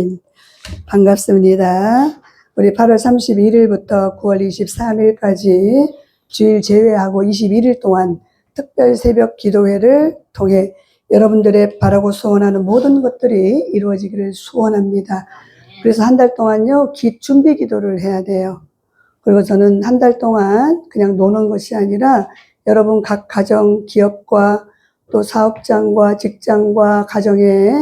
아멘. 반갑습니다. 우리 8월 31일부터 9월 23일까지 주일 제외하고 21일 동안 특별 새벽 기도회를 통해 여러분들의 바라고 소원하는 모든 것들이 이루어지기를 소원합니다. 그래서 한 달 동안요, 준비 기도를 해야 돼요. 그리고 저는 한 달 동안 그냥 노는 것이 아니라 여러분 각 가정, 기업과 또 사업장과 직장과 가정에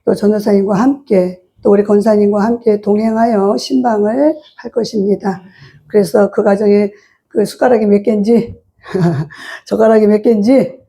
또 전도사님과 함께 또 우리 권사님과 함께 동행하여 신방을 할 것입니다. 그래서 그 가정에 그 숟가락이 몇 개인지 젓가락이 몇 개인지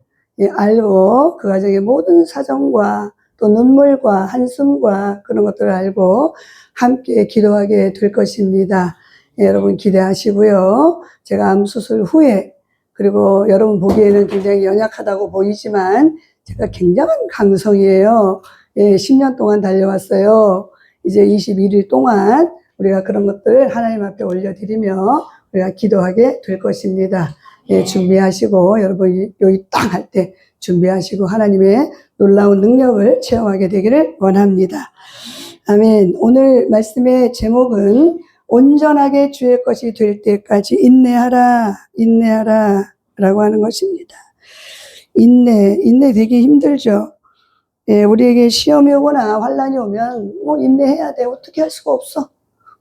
알고 그 가정의 모든 사정과 또 눈물과 한숨과 그런 것들을 알고 함께 기도하게 될 것입니다. 여러분 기대하시고요. 제가 암 수술 후에 그리고 여러분 보기에는 굉장히 연약하다고 보이지만 제가 굉장한 강성이에요. 10년 동안 달려왔어요. 이제 21일 동안 우리가 그런 것들을 하나님 앞에 올려드리며 우리가 기도하게 될 것입니다. 준비하시고 여러분 여기 딱 할 때 준비하시고 하나님의 놀라운 능력을 체험하게 되기를 원합니다. 아멘. 오늘 말씀의 제목은 온전하게 주의 것이 될 때까지 인내하라 라고 하는 것입니다. 인내 되게 힘들죠. 우리에게 시험이 오거나 환란이 오면 인내해야 돼. 어떻게 할 수가 없어.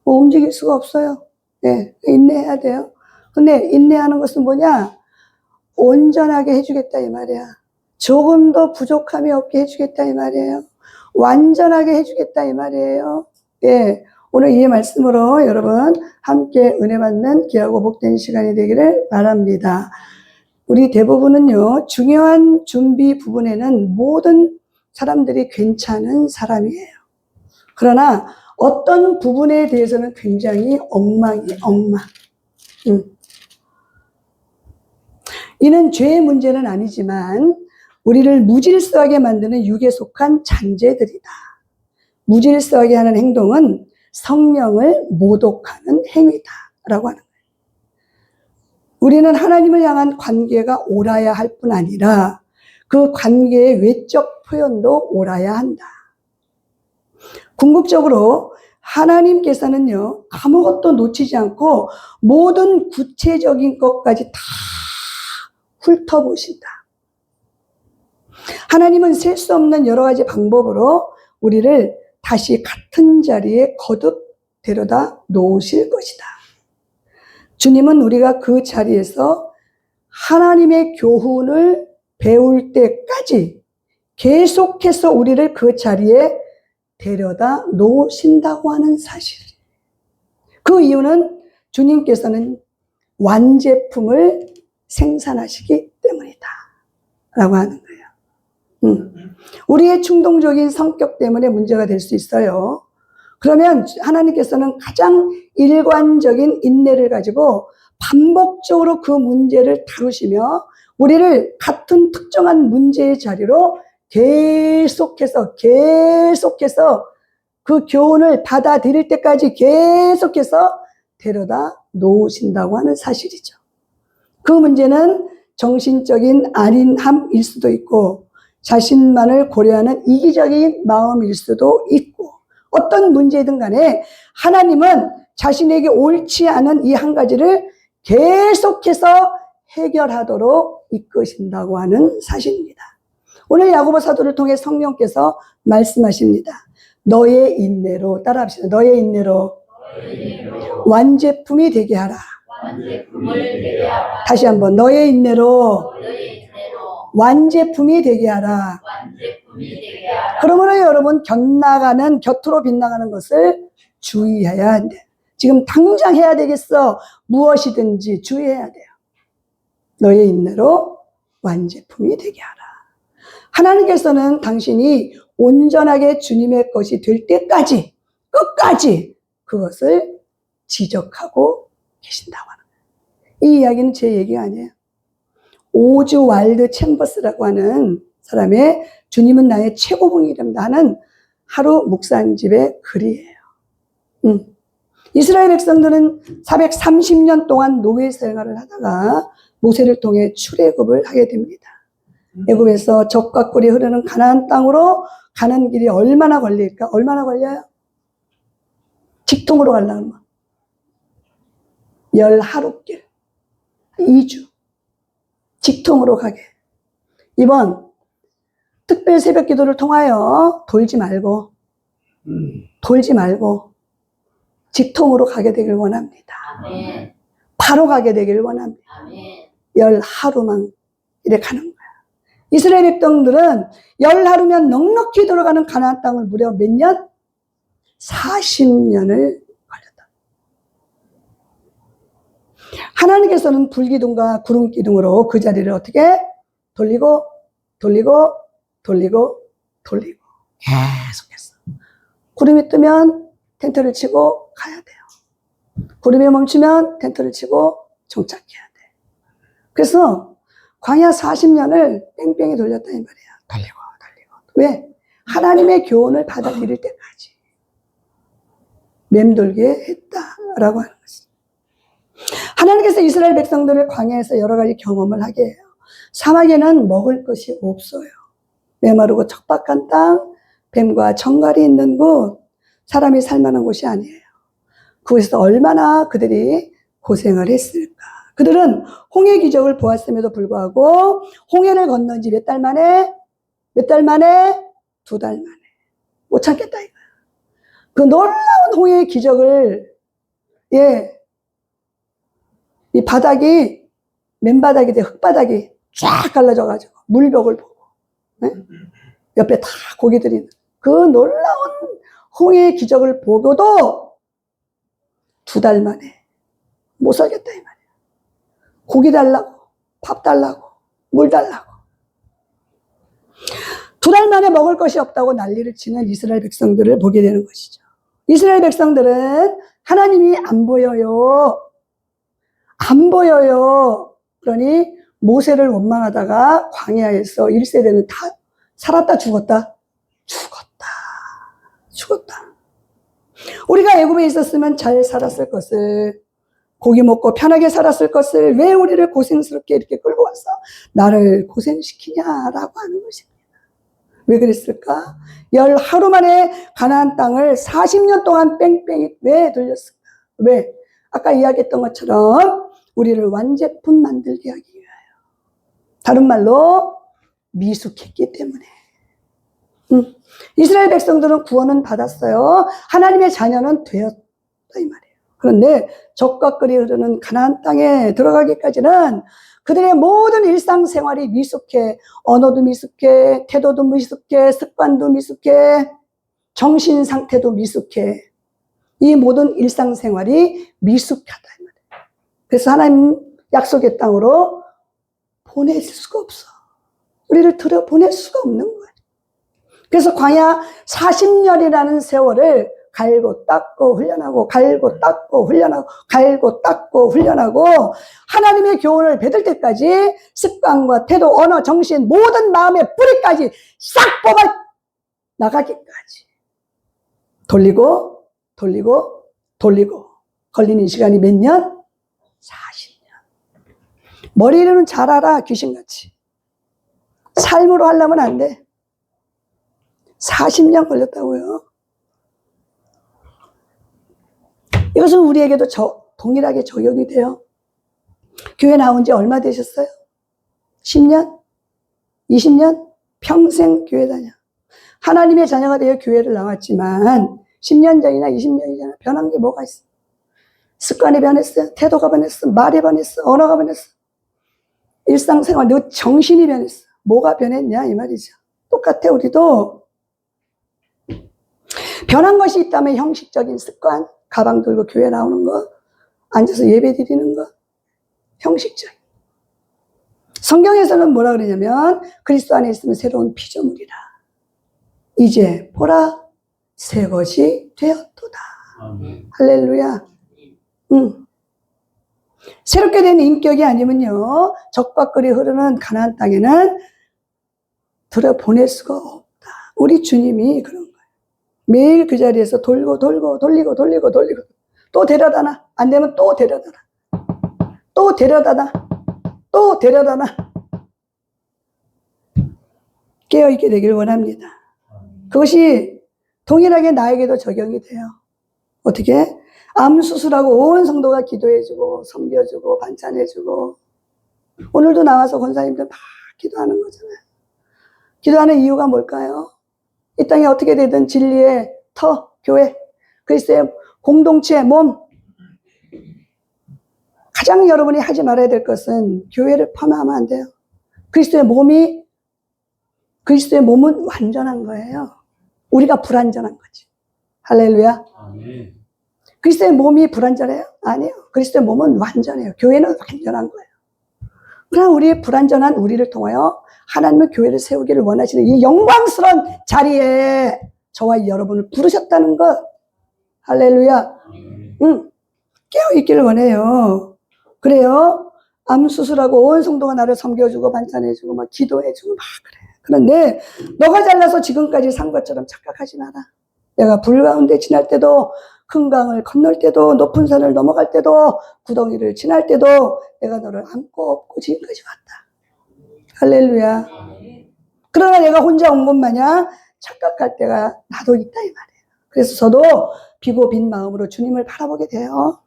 움직일 수가 없어요. 인내해야 돼요. 근데 인내하는 것은 뭐냐? 온전하게 해주겠다 이 말이야. 조금 더 부족함이 없게 해주겠다 이 말이에요. 완전하게 해주겠다 이 말이에요. 오늘 이 말씀으로 여러분 함께 은혜 받는 귀하고 복된 시간이 되기를 바랍니다. 우리 대부분은요, 중요한 준비 부분에는 모든 사람들이 괜찮은 사람이에요. 그러나 어떤 부분에 대해서는 굉장히 엉망이에요. 엉망. 이는 죄의 문제는 아니지만 우리를 무질서하게 만드는 육에 속한 잔재들이다. 무질서하게 하는 행동은 성령을 모독하는 행위다 라고 하는 거예요. 우리는 하나님을 향한 관계가 옳아야 할 뿐 아니라 그 관계의 외적 표현도 옳아야 한다. 궁극적으로 하나님께서는요, 아무것도 놓치지 않고 모든 구체적인 것까지 다 훑어보신다. 하나님은 셀 수 없는 여러 가지 방법으로 우리를 다시 같은 자리에 거듭 데려다 놓으실 것이다. 주님은 우리가 그 자리에서 하나님의 교훈을 배울 때까지 계속해서 우리를 그 자리에 데려다 놓으신다고 하는 사실. 그 이유는 주님께서는 완제품을 생산하시기 때문이다 라고 하는 거예요. 우리의 충동적인 성격 때문에 문제가 될 수 있어요. 그러면 하나님께서는 가장 일관적인 인내를 가지고 반복적으로 그 문제를 다루시며 우리를 같은 특정한 문제의 자리로 계속해서 그 교훈을 받아들일 때까지 계속해서 데려다 놓으신다고 하는 사실이죠. 그 문제는 정신적인 안인함일 수도 있고 자신만을 고려하는 이기적인 마음일 수도 있고 어떤 문제든 간에 하나님은 자신에게 옳지 않은 이 한 가지를 계속해서 해결하도록 이끄신다고 하는 사실입니다. 오늘 야고보 사도를 통해 성령께서 말씀하십니다. 너의 인내로, 따라합시다. 너의 인내로 완제품이 되게 하라. 다시 한번 너의 인내로 완제품이 되게 하라. 그러므로 여러분 곁으로 빗나가는 것을 주의해야 한대. 지금 당장 해야 되겠어. 무엇이든지 주의해야 돼요. 너의 인내로 완제품이 되게 하라. 하나님께서는 당신이 온전하게 주님의 것이 될 때까지 끝까지 그것을 지적하고 계신다고 하는 거예요. 이 이야기는 제 얘기가 아니에요. 오즈 와일드 챔버스라고 하는 사람의 주님은 나의 최고봉이랍니다 하는 하루 묵상집의 글이에요. 이스라엘 백성들은 430년 동안 노예 생활을 하다가 모세를 통해 출애굽을 하게 됩니다. 애굽에서 적과 꿀이 흐르는 가나안 땅으로 가는 길이 얼마나 걸릴까? 얼마나 걸려요? 직통으로 가려면 10하루길 2주 직통으로 가게. 이번 특별 새벽 기도를 통하여 돌지 말고 직통으로 가게 되길 원합니다. 아멘. 바로 가게 되길 원합니다. 아멘. 10하루만 이래 가는 거야. 이스라엘 백성들은 10하루면 넉넉히 들어가는 가나안 땅을 무려 몇 년? 40년을 걸렸다. 하나님께서는 불기둥과 구름기둥으로 그 자리를 어떻게? 돌리고 계속했어. 구름이 뜨면 텐트를 치고 가야 돼요. 구름이 멈추면 텐트를 치고 정착해야 돼. 그래서 광야 40년을 뺑뺑이 돌렸다 이 말이야. 돌리고. 왜? 하나님의 교훈을 받아들일 때까지 맴돌게 했다라고 하는 것이. 하나님께서 이스라엘 백성들을 광야에서 여러 가지 경험을 하게 해요. 사막에는 먹을 것이 없어요. 메마르고 척박한 땅, 뱀과 정갈이 있는 곳, 사람이 살만한 곳이 아니에요. 그곳에서 얼마나 그들이 고생을 했을까. 그들은 홍해 기적을 보았음에도 불구하고 홍해를 건넌 지 몇 달 만에? 2달 만에? 못 참겠다 이거야. 그 놀라운 홍해의 기적을 이 바닥이 맨바닥이 돼 흙바닥이 쫙 갈라져가지고 물벽을 보고 옆에 다 고기들이 그 놀라운 홍해의 기적을 보고도 2달 만에 못 살겠다 이 말이야. 고기 달라고, 밥 달라고, 물 달라고. 2달 만에 먹을 것이 없다고 난리를 치는 이스라엘 백성들을 보게 되는 것이죠. 이스라엘 백성들은 하나님이 안 보여요. 그러니 모세를 원망하다가 광야에서 1세대는 다 살았다 죽었다. 우리가 애굽에 있었으면 잘 살았을 것을, 고기 먹고 편하게 살았을 것을 왜 우리를 고생스럽게 이렇게 끌고 와서 나를 고생시키냐라고 하는 것입니다. 왜 그랬을까? 10하루 만에 가나안 땅을 40년 동안 뺑뺑이 왜 돌렸을까? 왜? 아까 이야기했던 것처럼 우리를 완제품 만들게 하기 위하여. 다른 말로 미숙했기 때문에. 이스라엘 백성들은 구원은 받았어요. 하나님의 자녀는 되었다 이 말이에요. 그런데 적과 꿀이 흐르는 가나안 땅에 들어가기까지는 그들의 모든 일상생활이 미숙해. 언어도 미숙해, 태도도 미숙해, 습관도 미숙해, 정신상태도 미숙해. 이 모든 일상생활이 미숙하다 이 말이에요. 그래서 하나님 약속의 땅으로 보낼 수가 없어. 우리를 들여보낼 수가 없는 거예요. 그래서 광야 40년이라는 세월을 갈고 닦고 훈련하고 갈고 닦고 훈련하고 갈고 닦고 훈련하고 하나님의 교훈을 받을 때까지 습관과 태도, 언어, 정신 모든 마음의 뿌리까지 싹 뽑아 나가기까지 돌리고 걸리는 시간이 몇 년? 40년. 머리로는 잘 알아 귀신같이. 삶으로 하려면 안 돼. 40년 걸렸다고요. 이것은 우리에게도 동일하게 적용이 돼요. 교회 나온 지 얼마 되셨어요? 10년? 20년? 평생 교회 다녀. 하나님의 자녀가 되어 교회를 나왔지만 10년 전이나 20년이 전에 변한 게 뭐가 있어? 습관이 변했어요. 태도가 변했어. 말이 변했어. 언어가 변했어. 일상생활, 너 정신이 변했어. 뭐가 변했냐 이 말이죠. 똑같아. 우리도 변한 것이 있다면 형식적인 습관, 가방 들고 교회 나오는 거, 앉아서 예배 드리는 거, 형식적인. 성경에서는 뭐라 그러냐면 그리스도 안에 있으면 새로운 피조물이라. 이제 보라 새 것이 되었도다. 아멘. 할렐루야. 새롭게 된 인격이 아니면요 적과 꿀이 흐르는 가나안 땅에는 들여보낼 수가 없다. 우리 주님이 그런 거예요. 매일 그 자리에서 돌리고 또 데려다 놔. 안 되면 또 데려다 놔. 또 데려다 놔. 깨어있게 되길 원합니다. 그것이 동일하게 나에게도 적용이 돼요. 어떻게? 암 수술하고 온 성도가 기도해주고 섬겨주고 반찬해주고 오늘도 나와서 권사님들 막 기도하는 거잖아요. 기도하는 이유가 뭘까요? 이 땅에 어떻게 되든 진리의 터, 교회, 그리스도의 공동체, 몸. 가장 여러분이 하지 말아야 될 것은 교회를 폄하하면 안 돼요. 그리스도의 몸은 완전한 거예요. 우리가 불완전한 거지. 할렐루야. 아멘. 그리스도의 몸이 불완전해요? 아니에요. 그리스도의 몸은 완전해요. 교회는 완전한 거예요. 그러나 우리 불완전한 우리를 통하여 하나님의 교회를 세우기를 원하시는 이 영광스러운 자리에 저와 여러분을 부르셨다는 것. 할렐루야. 깨어있기를 원해요. 그래요. 암 수술하고 온 성도가 나를 섬겨주고 반찬해주고 막 기도해주고 막 그래. 그런데 너가 잘나서 지금까지 산 것처럼 착각하지 마라. 내가 불 가운데 지날 때도 큰 강을 건널 때도 높은 산을 넘어갈 때도 구덩이를 지날 때도 내가 너를 안고 업고 지금까지 왔다. 할렐루야. 그러나 내가 혼자 온 것 마냥 착각할 때가 나도 있다 이 말이에요. 그래서 저도 비고 빈 마음으로 주님을 바라보게 돼요.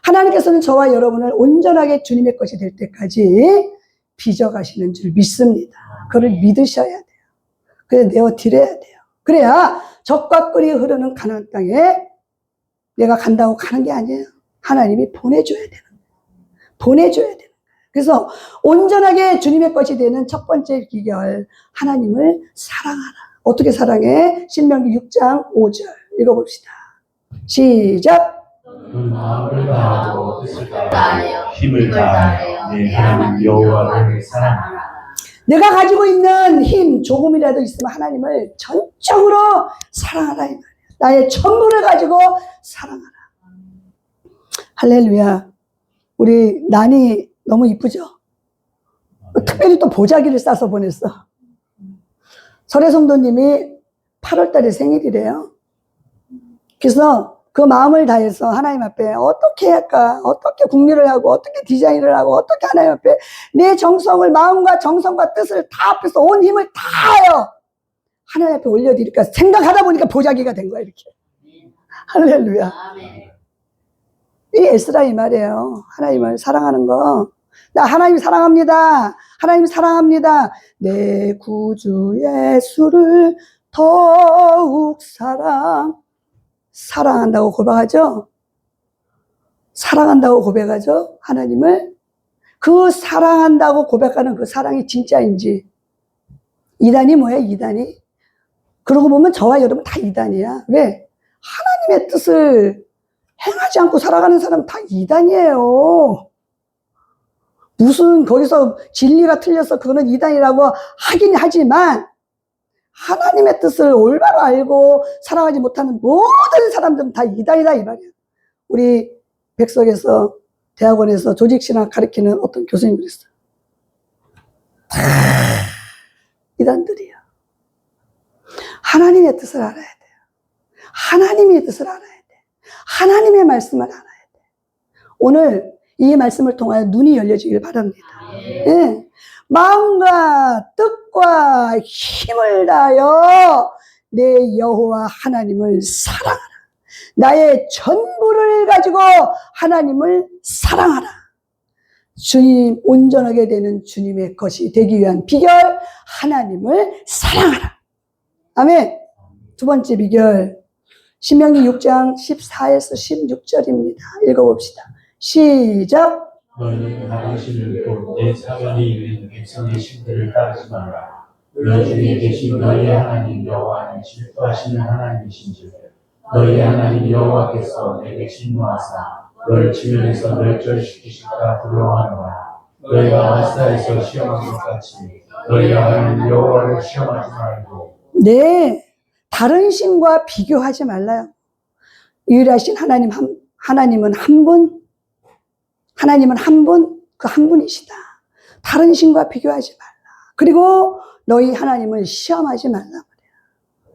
하나님께서는 저와 여러분을 온전하게 주님의 것이 될 때까지 빚어가시는 줄 믿습니다. 그걸 믿으셔야 돼요. 그래서 내어드려야 돼요. 그래야 적과 꿀이 흐르는 가나안 땅에 내가 간다고 가는 게 아니에요. 하나님이 보내줘야 되는 거예요. 보내줘야 되는 거예요. 그래서 온전하게 주님의 것이 되는 첫 번째 비결, 하나님을 사랑하라. 어떻게 사랑해? 신명기 6장 5절 읽어봅시다. 시작. 마음을 다하고 뜻을 다하고 힘을 다하여 내 하나님 여호와를 사랑하라. 내가 가지고 있는 힘 조금이라도 있으면 하나님을 전적으로 사랑하라 이 말이에요. 나의 전부를 가지고 사랑하라. 할렐루야. 우리 난이 너무 이쁘죠? 특별히 또 보자기를 싸서 보냈어. 설혜 성도님이 8월 달에 생일이래요. 그래서 그 마음을 다해서 하나님 앞에 어떻게 할까? 어떻게 국리를 하고 어떻게 디자인을 하고 어떻게 하나님 앞에 내 정성을 마음과 정성과 뜻을 다 합해서 온 힘을 다하여 하나님 앞에 올려드릴까 생각하다 보니까 보자기가 된 거야 이렇게. 할렐루야. 이 에스라 이 말이에요. 하나님을 사랑하는 거. 나 하나님 사랑합니다. 하나님 사랑합니다. 내 구주 예수를 더욱 사랑한다고 고백하죠. 사랑한다고 고백하죠. 하나님을. 그 사랑한다고 고백하는 그 사랑이 진짜인지. 이단이 뭐야 이단이? 그러고 보면 저와 여러분 다 이단이야. 왜? 하나님의 뜻을 행하지 않고 살아가는 사람은 다 이단이에요. 무슨 거기서 진리가 틀려서 그거는 이단이라고 하긴 하지만 하나님의 뜻을 올바로 알고 살아가지 못하는 모든 사람들은 다 이단이다 이 말이야. 우리 백석에서 대학원에서 조직신학 가르치는 어떤 교수님 그랬어요. 다 이단들이야. 하나님의 뜻을 알아야 돼요. 하나님의 뜻을 알아야 돼. 하나님의 말씀을 알아야 돼. 오늘 이 말씀을 통하여 눈이 열려지길 바랍니다. 네. 마음과 뜻과 힘을 다하여 내 여호와 하나님을 사랑하라. 나의 전부를 가지고 하나님을 사랑하라. 주님 온전하게 되는 주님의 것이 되기 위한 비결, 하나님을 사랑하라. 아멘. 두 번째 비결, 신명기 6장 14에서 16절입니다. 읽어봅시다. 시작. 너희는 당신을 곧 내 사변이 있는 백성의 신들을 따르지 말라. 너희 중에 계신 너희의 하나님 여호와는 질투하시는 하나님이신즉 너희의 하나님 여호와께서 내게 진노하사 너를 지면에서 멸절시키실까 두려워하노라. 너희가 마사에서 시험한 것 같이 너희가 하나님 여호와를 시험하지 말고. 네, 다른 신과 비교하지 말라요. 유일하신 하나님은 한 분, 하나님은 한 분, 그 한 분이시다. 다른 신과 비교하지 말라. 그리고 너희 하나님을 시험하지 말라 그래요.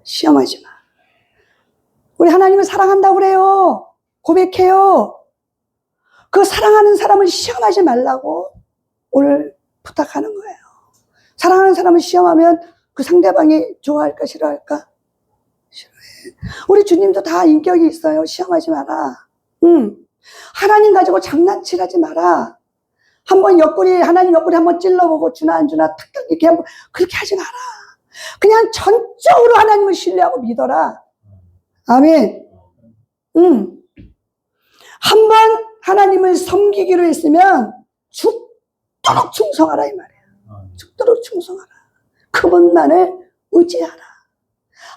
시험하지 마. 우리 하나님을 사랑한다고 그래요. 고백해요. 그 사랑하는 사람을 시험하지 말라고 오늘 부탁하는 거예요. 사랑하는 사람을 시험하면 그 상대방이 좋아할까 싫어할까? 우리 주님도 다 인격이 있어요. 시험하지 마라. 하나님 가지고 장난칠하지 마라. 한번 하나님 옆구리 한번 찔러보고 주나 안 주나 탁 이렇게 한번 그렇게 하지 마라. 그냥 전적으로 하나님을 신뢰하고 믿어라. 아멘. 한번 하나님을 섬기기로 했으면 죽도록 충성하라 이 말이야. 죽도록 충성하라. 그분만을 의지하라.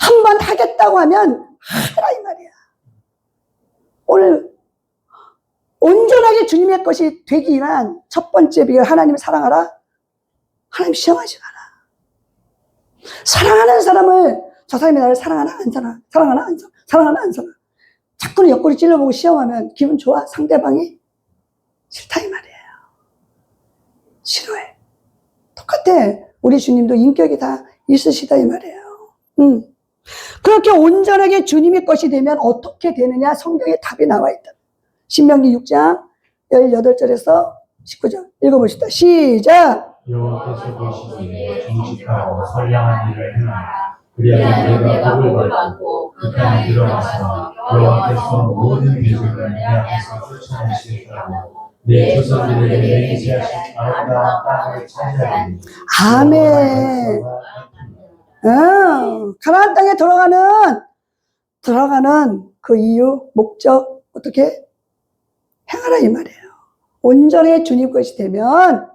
한번 하겠다고 하면 하라 이 말이야. 오늘 온전하게 주님의 것이 되기 위한 첫 번째 비결, 하나님을 사랑하라. 하나님 시험하지 마라. 사랑하는 사람을, 저 사람이 나를 사랑하나 안 사랑하나, 사랑하나 안 사랑하나, 사랑하나 안 사랑하나. 자꾸는 옆구리 찔러보고 시험하면 기분 좋아? 상대방이? 싫다 이 말이에요. 싫어해. 똑같아. 우리 주님도 인격이 다 있으시다 이 말이에요. 그렇게 온전하게 주님의 것이 되면 어떻게 되느냐? 성경에 답이 나와 있다. 신명기 6장 18절에서 19절 읽어보시다. 시작. 여호와께서 보시기에 정직하고 선량한 일을 행하라. 그리하면 내가 복을 받고 그 땅에 들어가서 여호와께서 모든 민족을 내 앞에서 쫓아내시겠다고 내 조상들에게 맹세하신 아름다운 땅을 차지하리니. 아멘. 가나안 땅에 들어가는 그 이유, 목적 어떻게 행하라 이 말이에요. 온전히 주님 것이 되면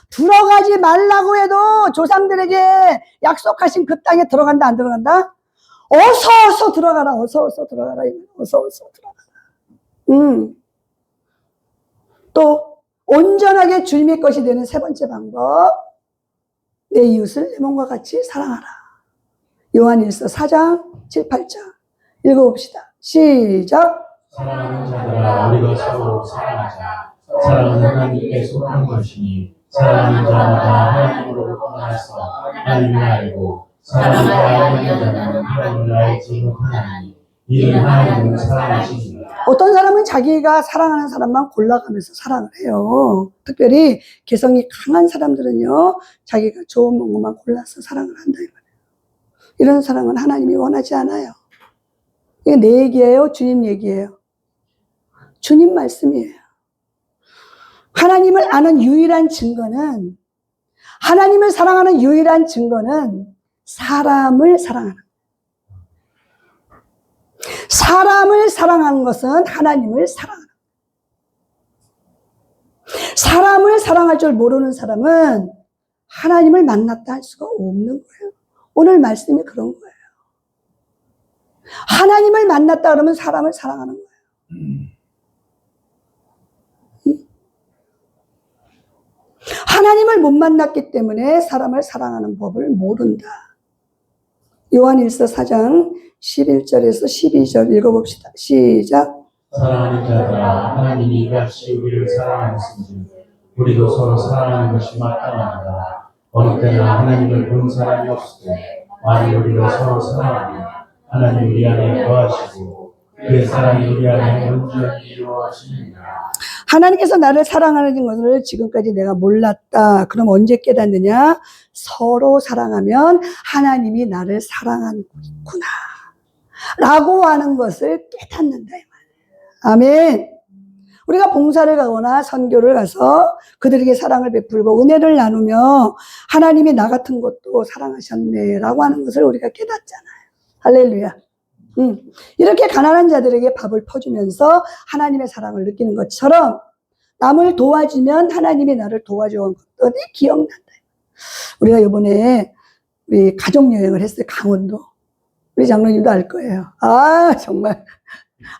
들어가지 말라고 해도 조상들에게 약속하신 그 땅에 들어간다 안 들어간다? 어서 들어가라. 어서 들어가라. 어서 들어가라. 또 온전하게 주님의 것이 되는 세 번째 방법, 내 이웃을 내 몸과 같이 사랑하라. 요한일서 4장 7, 8장 읽어봅시다. 시작. 사랑하는 자들아 우리가 서로 사랑하자. 사랑은 하나님께 속한 것이니 사랑하는 자마다 하나님으로부터 나서 하나님을 알고 사랑하지 아니하는 자는 하나님을 알지 못하나니 이는 하나님을 사랑하시니라. 어떤 사람은 자기가 사랑하는 사람만 골라가면서 사랑을 해요. 특별히 개성이 강한 사람들은요, 자기가 좋은 것만 골라서 사랑을 한다 이 말이에요. 이런 사랑은 하나님이 원하지 않아요. 이게 내 얘기예요? 주님 얘기예요? 주님 말씀이에요. 하나님을 아는 유일한 증거는, 하나님을 사랑하는 유일한 증거는 사람을 사랑하는 거예요. 사람을 사랑하는 것은 하나님을 사랑하는 거예요. 사람을 사랑할 줄 모르는 사람은 하나님을 만났다 할 수가 없는 거예요. 오늘 말씀이 그런 거예요. 하나님을 만났다 그러면 사람을 사랑하는 거예요. 하나님을 못 만났기 때문에 사람을 사랑하는 법을 모른다. 요한일서 4장 11절에서 12절 읽어봅시다. 시작. 사랑하는 자들아 하나님이 이같이 우리를 사랑하였으니 우리도 서로 사랑하는 것이 마땅하다. 어느 때나 하나님을 본 사람이 없을 때 만일 우리가 서로 사랑하면 하나님 우리 안에 거하시고 그의 사랑이 우리 안에 온전히 이루어지느니라. 하나님께서 나를 사랑하는 것을 지금까지 내가 몰랐다. 그럼 언제 깨닫느냐? 서로 사랑하면 하나님이 나를 사랑하는구나 라고 하는 것을 깨닫는다 이 말이에요. 아멘. 우리가 봉사를 가거나 선교를 가서 그들에게 사랑을 베풀고 은혜를 나누며 하나님이 나 같은 것도 사랑하셨네 라고 하는 것을 우리가 깨닫잖아요. 할렐루야. 이렇게 가난한 자들에게 밥을 퍼주면서 하나님의 사랑을 느끼는 것처럼 남을 도와주면 하나님이 나를 도와준 것들이 기억난다. 우리가 이번에 우리 가족여행을 했어요. 강원도. 우리 장로님도 알 거예요. 아 정말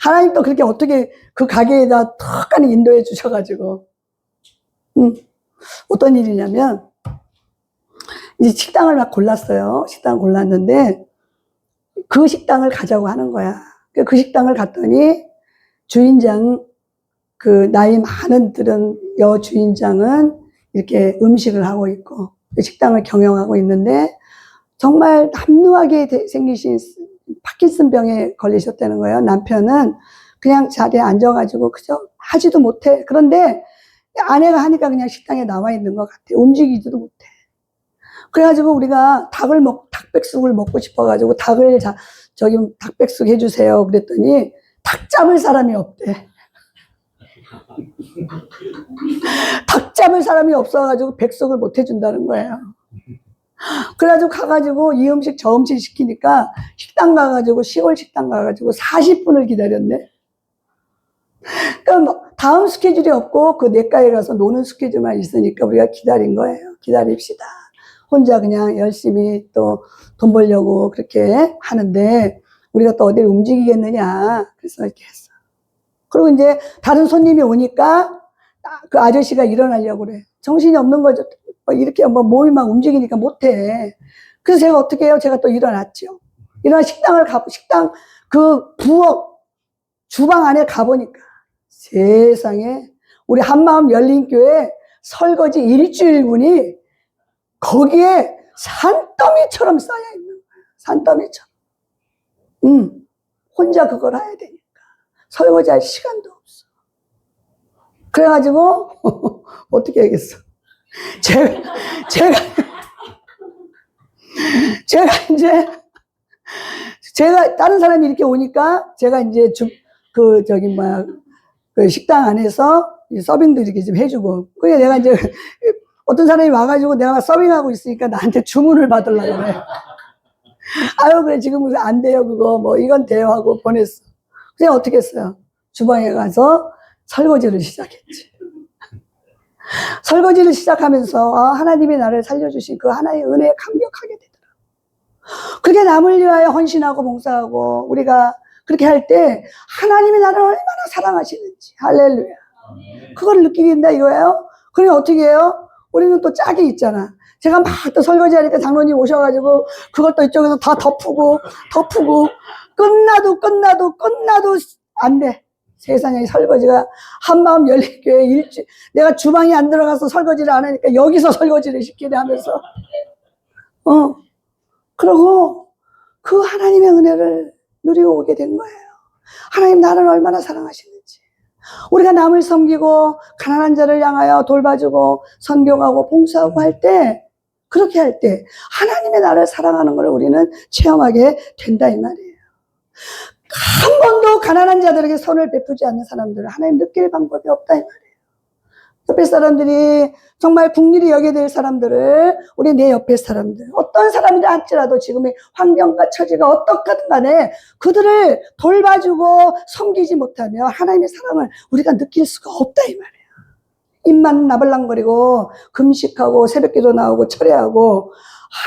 하나님 또 그렇게 어떻게 그 가게에다 턱하니 인도해 주셔가지고 어떤 일이냐면 이제 식당을 막 골랐어요. 식당을 골랐는데 그 식당을 가자고 하는 거야. 그 식당을 갔더니 주인장, 그 나이 많은 들은 여주인장은 이렇게 음식을 하고 있고 그 식당을 경영하고 있는데 정말 남루하게 생기신 파킨슨병에 걸리셨다는 거예요. 남편은 그냥 자리에 앉아가지고 그저 하지도 못해. 그런데 아내가 하니까 그냥 식당에 나와 있는 것 같아. 움직이지도 못해. 그래가지고 우리가 닭 닭백숙을 먹고 싶어가지고 닭백숙 해주세요. 그랬더니 닭 잡을 사람이 없대. 닭 잡을 사람이 없어가지고 백숙을 못 해준다는 거예요. 그래가지고 가가지고 이 음식 저 음식 시키니까 식당 가가지고 시골 식당 가가지고 40분을 기다렸네. 그러니까 다음 스케줄이 없고 그 내과에 가서 노는 스케줄만 있으니까 우리가 기다린 거예요. 기다립시다. 혼자 그냥 열심히 또 돈 벌려고 그렇게 하는데 우리가 또 어디를 움직이겠느냐. 그래서 이렇게 했어. 그리고 이제 다른 손님이 오니까 그 아저씨가 일어나려고 그래. 정신이 없는 거죠. 이렇게 몸이 막 움직이니까 못해. 그래서 제가 어떻게 해요? 제가 또 일어났죠. 일어나 식당 그 부엌 주방 안에 가보니까 세상에 우리 한마음 열린교회 설거지 일주일분이 거기에 산더미처럼 쌓여있는 거야. 산더미처럼. 혼자 그걸 해야 되니까. 설거지할 시간도 없어. 그래가지고 어떻게 하겠어. 제가 다른 사람이 이렇게 오니까 제가 이제 그 식당 안에서 서빙도 이렇게 좀 해주고. 그래 내가 이제 어떤 사람이 와가지고 내가 서빙하고 있으니까 나한테 주문을 받으려고 그래. 아유 그래 지금 안 돼요 그거 이건 돼요 하고 보냈어. 그냥 어떻게 했어요? 주방에 가서 설거지를 시작했지. 설거지를 시작하면서 하나님이 나를 살려주신 그 하나의 은혜에 감격하게 되더라고요. 그렇게 남을 위하여 헌신하고 봉사하고 우리가 그렇게 할 때 하나님이 나를 얼마나 사랑하시는지 할렐루야. 그걸 느끼게 된다 이거예요. 그래 어떻게 해요? 우리는 또 짝이 있잖아. 제가 막 또 설거지하니까 장로님 오셔가지고 그것도 이쪽에서 다 덮고 끝나도 안 돼. 세상에 설거지가 한마음 열린교회 내가 주방에 안 들어가서 설거지를 안 하니까 여기서 설거지를 시키네 하면서 그러고 그 하나님의 은혜를 누리고 오게 된 거예요. 하나님 나를 얼마나 사랑하시는지. 우리가 남을 섬기고 가난한 자를 향하여 돌봐주고 선교하고 봉사하고 할 때 그렇게 할 때 하나님의 나를 사랑하는 걸 우리는 체험하게 된다 이 말이에요. 한 번도 가난한 자들에게 선을 베푸지 않는 사람들은 하나님 느낄 방법이 없다 이 말이에요. 옆에 사람들이 정말 국리를 여겨야 될 사람들을 우리 내 옆에 사람들 어떤 사람이라 할지라도 지금의 환경과 처지가 어떻든 간에 그들을 돌봐주고 섬기지 못하면 하나님의 사랑을 우리가 느낄 수가 없다 이 말이에요. 입만 나발랑거리고 금식하고 새벽기도 나오고 철회하고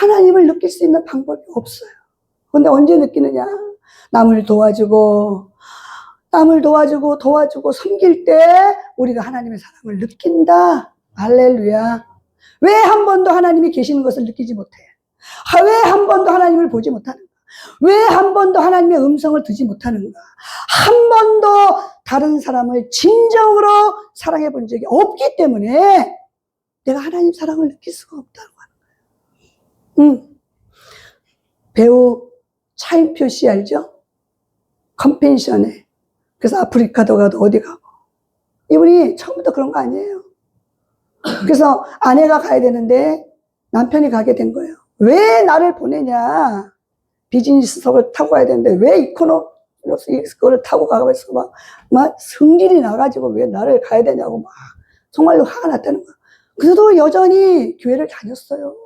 하나님을 느낄 수 있는 방법이 없어요. 근데 언제 느끼느냐? 남을 도와주고 섬길 때 우리가 하나님의 사랑을 느낀다. 할렐루야. 왜 한 번도 하나님이 계시는 것을 느끼지 못해? 왜 한 번도 하나님을 보지 못하는가? 왜 한 번도 하나님의 음성을 듣지 못하는가? 한 번도 다른 사람을 진정으로 사랑해 본 적이 없기 때문에 내가 하나님 사랑을 느낄 수가 없다고 하는 거예요. 배우 차인표 씨 알죠? 컨펜션에. 그래서 아프리카도 가도 어디 가고. 이분이 처음부터 그런 거 아니에요. 그래서 아내가 가야 되는데 남편이 가게 된 거예요. 왜 나를 보내냐. 비즈니스석을 타고 가야 되는데 왜 이코노미를 타고 가면서 막 성질이 나가지고 왜 나를 가야 되냐고 막 정말로 화가 났다는 거야. 그래도 여전히 교회를 다녔어요.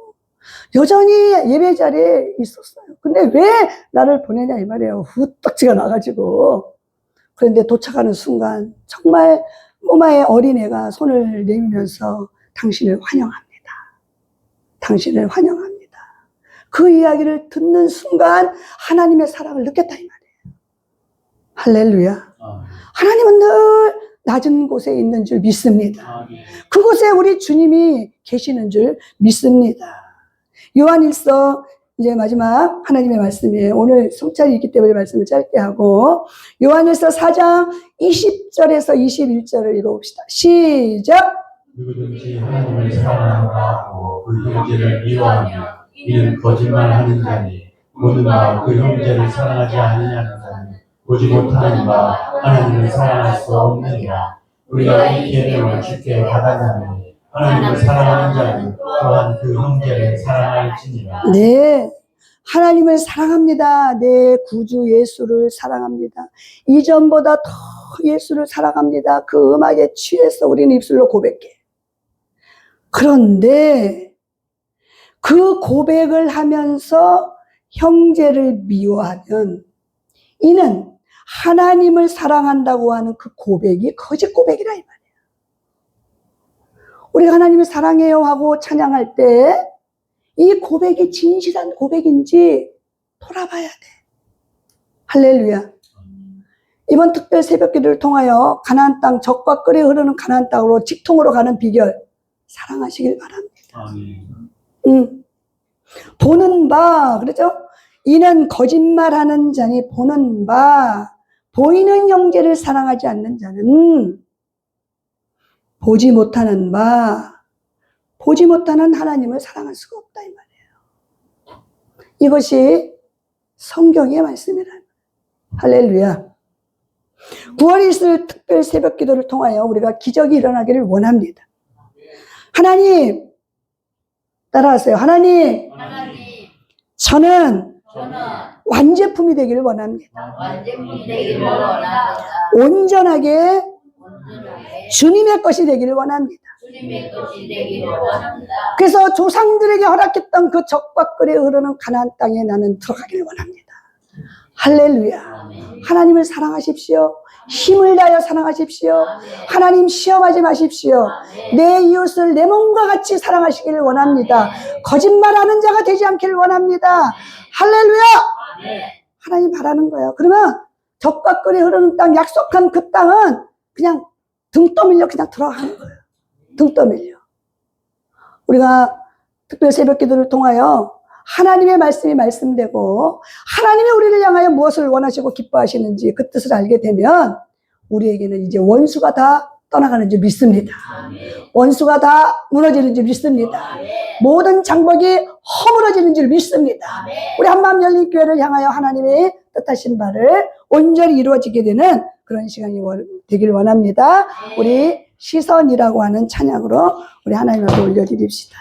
여전히 예배 자리에 있었어요. 근데 왜 나를 보내냐 이 말이에요. 후딱지가 나가지고. 그런데 도착하는 순간 정말 꼬마의 어린애가 손을 내밀면서 당신을 환영합니다. 당신을 환영합니다. 그 이야기를 듣는 순간 하나님의 사랑을 느꼈다 이 말이에요. 할렐루야. 하나님은 늘 낮은 곳에 있는 줄 믿습니다. 그곳에 우리 주님이 계시는 줄 믿습니다. 요한일서 이제 마지막 하나님의 말씀이에요. 오늘 성찰이 있기 때문에 말씀을 짧게 하고 요한일서 4장 20절에서 21절을 읽어봅시다. 시작. 누구든지 하나님을 사랑하는가 하고 그 형제를 미워하며 이는 거짓말하는 자니 모든 바 그 형제를 사랑하지 않느냐는 자는 보지 못하는 바 하나님을 사랑할 수 없느니라. 우리가 이 계명을 주께 받았나니 하나님을 사랑하는 자는 또한 그 형제를 사랑할지니라. 네, 하나님을 사랑합니다. 내 구주 예수를 사랑합니다. 이전보다 더 예수를 사랑합니다. 그 음악에 취해서 우리는 입술로 고백해. 그런데 그 고백을 하면서 형제를 미워하면 이는 하나님을 사랑한다고 하는 그 고백이 거짓 고백이라 이 말이에요. 우리가 하나님을 사랑해요 하고 찬양할 때 이 고백이 진실한 고백인지 돌아봐야 돼. 할렐루야. 이번 특별 새벽 기도를 통하여 가나안 땅, 적과 끓에 흐르는 가나안 땅으로 직통으로 가는 비결 사랑하시길 바랍니다. 보는 바, 그렇죠? 이는 거짓말하는 자니 보는 바, 보이는 형제를 사랑하지 않는 자는 보지 못하는 바, 보지 못하는 하나님을 사랑할 수가 없다 이 말이에요. 이것이 성경의 말씀이라. 할렐루야. 9월 20일 특별 새벽 기도를 통하여 우리가 기적이 일어나기를 원합니다. 하나님, 따라하세요. 하나님, 저는 완제품이 되기를 원합니다. 온전하게 주님의 것이 되기를 원합니다. 그래서 조상들에게 허락했던 그 적과 끓에 흐르는 가나안 땅에 나는 들어가기를 원합니다. 할렐루야. 하나님을 사랑하십시오. 힘을 다하여 사랑하십시오. 하나님 시험하지 마십시오. 내 이웃을 내 몸과 같이 사랑하시기를 원합니다. 거짓말하는 자가 되지 않기를 원합니다. 할렐루야. 하나님 바라는 거예요. 그러면 적과 끓에 흐르는 땅, 약속한 그 땅은 그냥 등 떠밀려 그냥 들어가는 거예요. 등 떠밀려. 우리가 특별 새벽 기도를 통하여 하나님의 말씀이 말씀되고 하나님이 우리를 향하여 무엇을 원하시고 기뻐하시는지 그 뜻을 알게 되면 우리에게는 이제 원수가 다 떠나가는 줄 믿습니다. 원수가 다 무너지는 줄 믿습니다. 모든 장벽이 허물어지는 줄 믿습니다. 우리 한마음 열린 교회를 향하여 하나님의 뜻하신 바를 온전히 이루어지게 되는 그런 시간이 되길 원합니다. 우리 시선이라고 하는 찬양으로 우리 하나님 앞에 올려드립시다.